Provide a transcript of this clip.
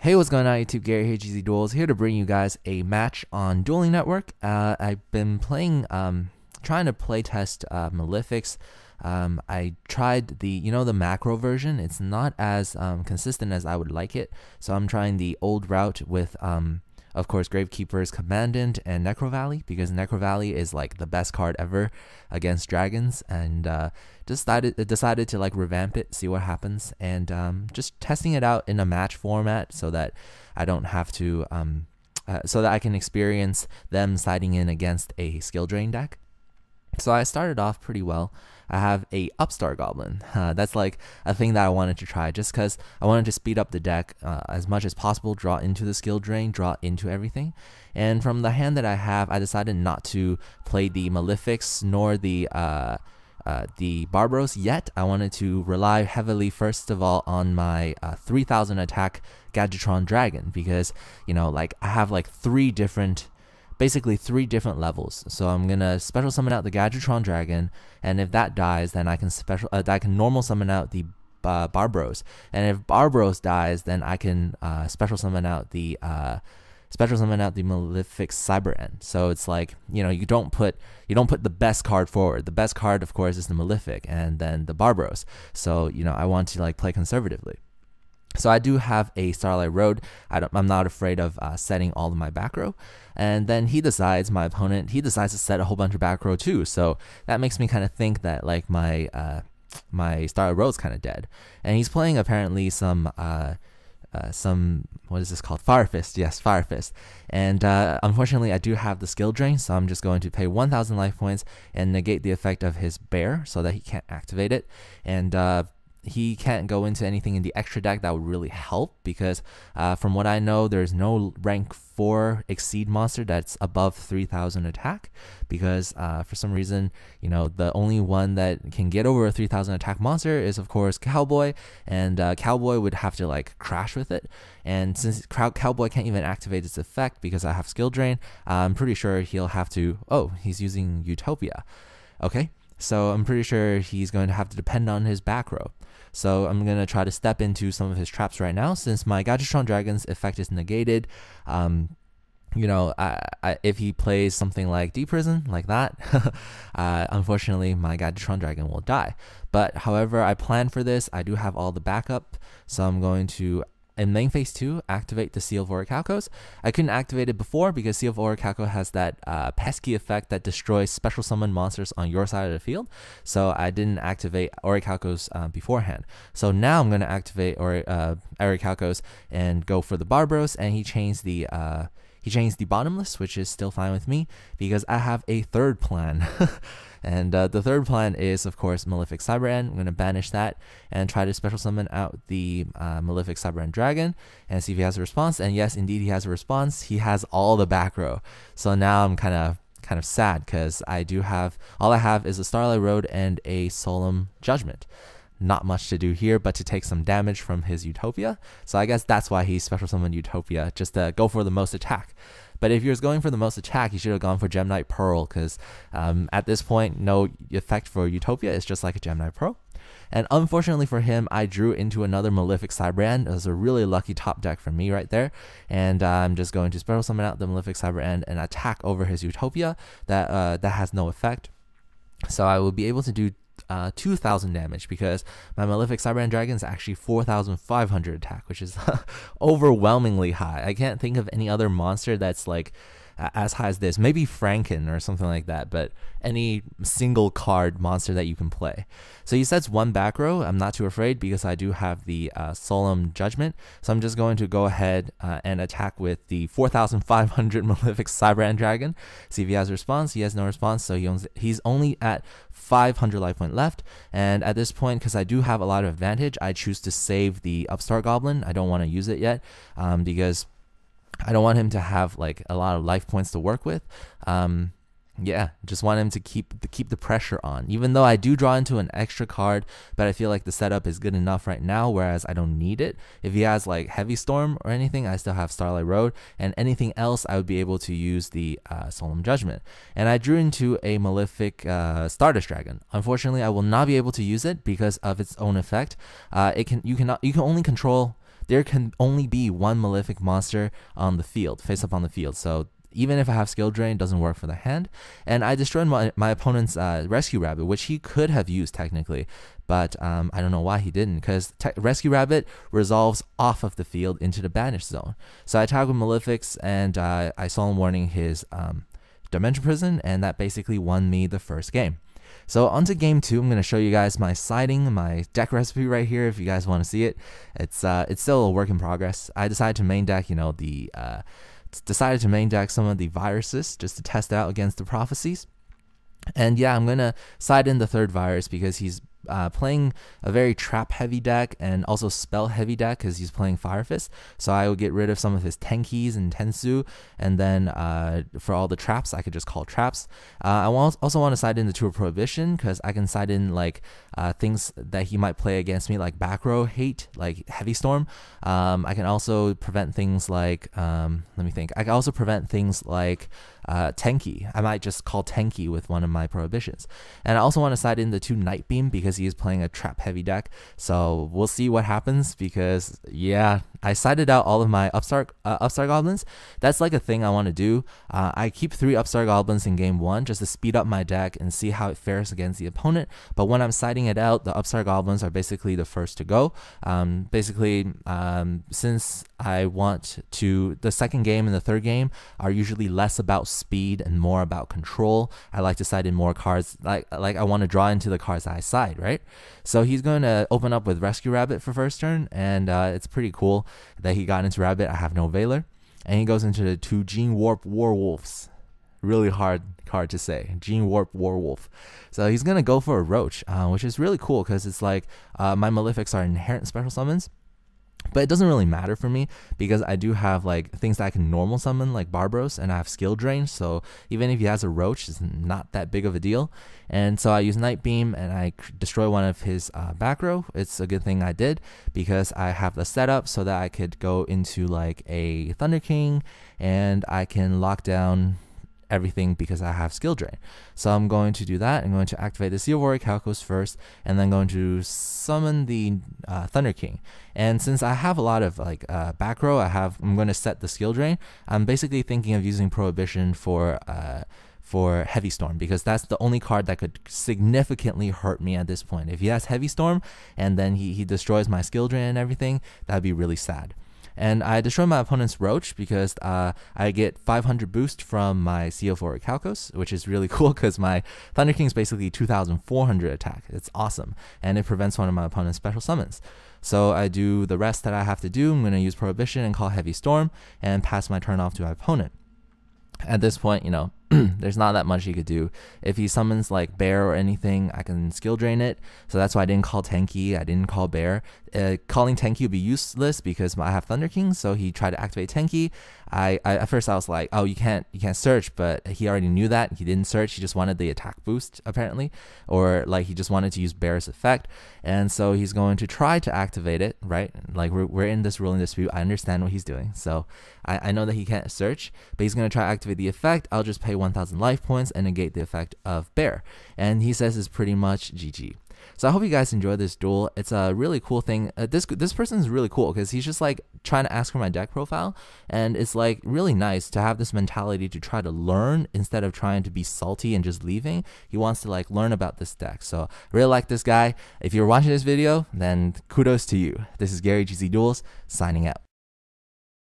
Hey, what's going on YouTube? Gary here, gzduel here to bring you guys a match on Dueling Network. I've been playing, trying to play test Malefics. I tried the macro version. It's not as consistent as I would like it, so I'm trying the old route with of course, Gravekeeper's Commandant and Necro Valley, because Necro Valley is like the best card ever against dragons, and decided to like revamp it, see what happens, and just testing it out in a match format so that I don't have to so that I can experience them siding in against a skill drain deck. So I started off pretty well. I have a Upstart Goblin. That's like a thing that I wanted to try just because I wanted to speed up the deck as much as possible, draw into the skill drain, draw into everything. And from the hand that I have, I decided not to play the Malefics nor the Barbaros yet. I wanted to rely heavily, first of all, on my 3000 attack Gadgetron Dragon, because, like I have like basically three different levels. So I'm gonna special summon out the Gadgetron Dragon, and if that dies, then I can normal summon out the Barbaros, and if Barbaros dies, then I can special summon out the Malefic Cyber End. So it's like, you don't put the best card forward. The best card, of course, is the Malefic, and then the Barbaros. So I want to like play conservatively. So I do have a Starlight Road. I'm not afraid of setting all of my back row. And then my opponent decides to set a whole bunch of back row too. So that makes me kind of think that like my Starlight Road's kind of dead. And he's playing apparently some what is this called? Fire Fist. Yes, Fire Fist. And unfortunately, I do have the skill drain, so I'm just going to pay 1,000 life points and negate the effect of his bear so that he can't activate it. And he can't go into anything in the extra deck that would really help, because from what I know, there's no rank 4 exceed monster that's above 3000 attack, because for some reason, the only one that can get over a 3000 attack monster is of course Cowboy, and Cowboy would have to like crash with it. And since Cowboy can't even activate its effect because I have skill drain, I'm pretty sure he'll have to, he's using Utopia. Okay, so I'm pretty sure he's going to have to depend on his back row. So I'm going to try to step into some of his traps right now, since my Gadgetron Dragon's effect is negated. If he plays something like Deep Prison, like that, unfortunately my Gadgetron Dragon will die. But however, I plan for this. I do have all the backup, so I'm going to, in main phase 2, activate the Seal of Orichalcos. I couldn't activate it before because Seal of Orichalcos has that pesky effect that destroys special summon monsters on your side of the field. So I didn't activate Orichalcos beforehand. So now I'm going to activate Orichalcos and go for the Barbaros, and he changed the Bottomless, which is still fine with me because I have a third plan. And the third plan is, of course, Malefic Cyber End. I'm going to banish that and try to special summon out the Malefic Cyber End Dragon and see if he has a response. And yes, indeed, he has a response. He has all the back row. So now I'm kind of sad because all I have is a Starlight Road and a Solemn Judgment. Not much to do here but to take some damage from his Utopia. So I guess that's why he special summoned Utopia, just to go for the most attack. But if you're going for the most attack, you should have gone for Gemknight Pearl, because at this point, no effect for Utopia. It's just like a Gemknight Pearl. And unfortunately for him, I drew into another Malefic Cyber End. It was a really lucky top deck for me right there. And I'm just going to special summon out the Malefic Cyber End and attack over his Utopia that has no effect. So I will be able to do 2,000 damage, because my Malefic Cyber End Dragon is actually 4,500 attack, which is overwhelmingly high. I can't think of any other monster that's like as high as this. Maybe Franken or something like that, but any single card monster that you can play. So he sets one back row. I'm not too afraid because I do have the Solemn Judgment. So I'm just going to go ahead and attack with the 4,500 Malefic Cyber End Dragon. See if he has a response. He has no response, so he's only at 500 life point left. And at this point, because I do have a lot of advantage, I choose to save the Upstart Goblin. I don't want to use it yet because I don't want him to have like a lot of life points to work with. Just want him to keep the pressure on, even though I do draw into an extra card, but I feel like the setup is good enough right now, whereas I don't need it. If he has like Heavy Storm or anything, I still have Starlight Road, and anything else I would be able to use the Solemn Judgment. And I drew into a Malefic Stardust Dragon. Unfortunately, I will not be able to use it because of its own effect. You can only control there can only be one Malefic monster on the field, face up on the field. So even if I have skill drain, it doesn't work for the hand. And I destroyed my opponent's rescue rabbit, which he could have used technically, but I don't know why he didn't, because rescue rabbit resolves off of the field into the banish zone. So I attacked with Malefics, and I Solemn Warning his Dimension Prison, and that basically won me the first game. So on to game 2, I'm going to show you guys my siding, my deck recipe right here if you guys want to see it. It's still a work in progress. I decided to main deck, decided to main deck some of the viruses just to test out against the prophecies. And yeah, I'm going to side in the third virus because he's playing a very trap heavy deck and also spell heavy deck because he's playing Fire Fist. So I will get rid of some of his Tenkis and Tensu, and then for all the traps I could just call traps. I also want to side in the Tour Prohibition because I can side in like things that he might play against me, like back row hate, like Heavy Storm. I can also prevent things like let me think. I can also prevent things like Tenki. I might just call Tenki with one of my prohibitions. And I also want to side in the 2 Night Beam because he is playing a trap heavy deck. So we'll see what happens because yeah, I sided out all of my Upstart Goblins. That's like a thing I want to do. I keep 3 Upstart Goblins in game 1 just to speed up my deck and see how it fares against the opponent. But when I'm siding it out, the Upstart Goblins are basically the first to go. Since I want to, the second game and the third game are usually less about speed and more about control. I like to side in more cards, like I want to draw into the cards that I side, right? So he's going to open up with Rescue Rabbit for first turn, and it's pretty cool that he got into Rabbit. I have no Veiler, and he goes into the 2 Gene Warp Warwolves. Really hard card to say, Gene Warp Warwolf. So he's gonna go for a Roach, which is really cool because it's like my Malefics are inherent special summons. But it doesn't really matter for me because I do have like things that I can normal summon like Barbaros, and I have skill drain, so even if he has a Roach, it's not that big of a deal. And so I use Night Beam and I destroy one of his back row. It's a good thing I did because I have the setup so that I could go into like a Thunder King and I can lock down everything because I have skill drain. So I'm going to do that. I'm going to activate the Sea of Orichalcos first, and then going to summon the Thunder King. And since I have a lot of like back row, I'm going to set the skill drain. I'm basically thinking of using Prohibition for Heavy Storm because that's the only card that could significantly hurt me at this point. If he has Heavy Storm and then he destroys my skill drain and everything, that'd be really sad. And I destroy my opponent's Roach because I get 500 boost from my Sea of Orichalcos, which is really cool because my Thunder King is basically 2,400 attack. It's awesome, and it prevents one of my opponent's special summons. So I do the rest that I have to do. I'm going to use Prohibition and call Heavy Storm and pass my turn off to my opponent. At this point, there's not that much he could do. If he summons like Bear or anything, I can skill drain it. So that's why I didn't call Tenki. I didn't call Bear. Calling Tenki would be useless because I have Thunder King. So he tried to activate Tenki. At first I was like, oh, you can't search, but he already knew that. He didn't search. He just wanted the attack boost apparently, or like he just wanted to use Bear's effect. And so he's going to try to activate it, right? Like we're in this ruling dispute. I understand what he's doing. So I know that he can't search, but he's going to try to activate the effect. I'll just pay 1,000 life points and negate the effect of Bear. And he says it's pretty much GG. So I hope you guys enjoy this duel. It's a really cool thing. This person is really cool because he's just like trying to ask for my deck profile, and it's like really nice to have this mentality to try to learn instead of trying to be salty and just leaving. He wants to like learn about this deck. So I really like this guy. If you're watching this video, then kudos to you. This is Gary gzduels signing out.